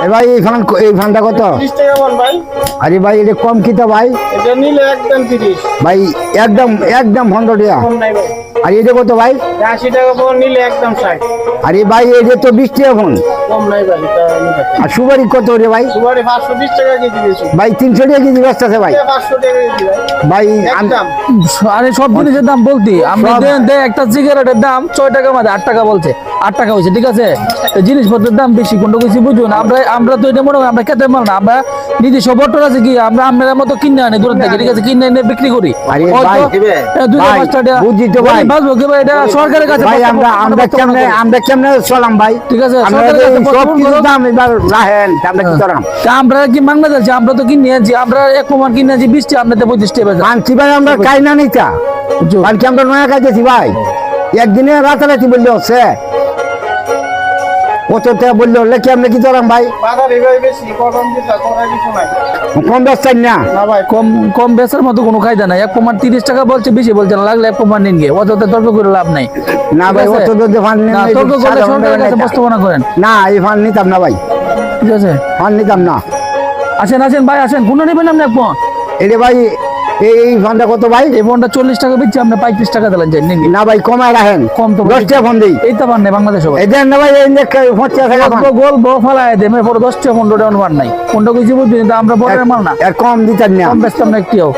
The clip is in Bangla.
এ ভাই এই ফানটা কত? 30 টাকা বল ভাই। আরে ভাই এটা কম কিতা ভাই? এটা নিলে একদম 30 ভাই একদম 15 টাকা। কম নাই ভাই। আর এটা কত ভাই? 80 টাকা বল নিলে একদম 60। আরে ভাই এটা তো 20 টাকা ফোন। কম নাই ভাই, এটা নিলে আর সুপারি কত রে ভাই? সুপারি 520 টাকা কেজি দিয়েছি ভাই 300 টাকা কেজি ব্যস্ত আছে ভাই। 500 টাকা কেজি ভাই ভাই একদম। আরে সব জিনিসের দাম বলতি আমরা দেন একটা সিগারেটের দাম 6 টাকা মাঝে 8 টাকা বলছে 8 টাকা হয়েছে ঠিক আছে। এই জিনিসপত্রের দাম বেশি কোনটা কিছু বুঝুন আমরা তো এটা মনে হয় আমরা খেতে মাল না আমরা নিজস্ব বটর আছে কি আমরা আপনার মতো কিনে আনি দূর থেকে ঠিক আছে কিনে এনে বিক্রি করি। আরে হয়তো ভাই, 2-5 টাকা বুঝছি তো ভাই। বাঁচবো কি ভাই এটা সরকারের কাছে ভাই আমরা কেমনে চলাম ভাই? ঠিক আছে আমরা সরকারের কাছে সব বর্তমান কিছু করো। দাম এবার রাখেন আমরা কি করাম? তা আমরা কি মাংনা যাচ্ছি আমরা তো কিনে আনছি আমরা এক প্রমাণ কিনে আনছি 20 টাকা আপনাদের 25 টাকা বেচা। আনছি ভাই আমরা খাই না নিতা আর কি আমরা নয়া খাইতেছি ভাই। একদিনে রাতারাতি বললে হচ্ছে কত টাকা বললে হলে কি আমরা কি করাম ভাই? বাজার এভাবে বেশি কম দিতা করা কিছু নাই কম ব্যস্তাই না। না ভাই। কম কম বেচার মতো কোনো কায়দা নাই এক প্রমাণ 30 টাকা বলছে বেশি বলছে না লাগলে এক প্রমাণ নিন গে অতটা তর্ক করে লাভ নাই। না ভাই ঠিক আছে? অত যদি ফান না তর্ক করলে সরকারের কাছে প্রস্তাবনা করেন না এই ফান নিতাম না ভাই, ঠিক আছে। ফান নিতাম না। আসেন ভাই আসেন কোন নেবেন আপনি এক ফোন এটা ভাই এই ফানটা কত ভাই? এই ফোনটা 40 টাকা বেচছি আপনি 35 টাকা দিলেন যাই নিন গে। না ভাই কমায় রাখেন, কম তো 10 টাকা ফোন দিই। এই তো পান নাই বাংলাদেশ হবে এই দেন না ভাই এই 50 টাকা গোল বউ ফেলায় দেবে পরে 10 টাকা 15 টাকা অনুমান নাই কোনটা কিছু বুঝছি কিন্তু আমরা বড় মাল না আর কম দিতেন না। কম বেচতাম না একটিও।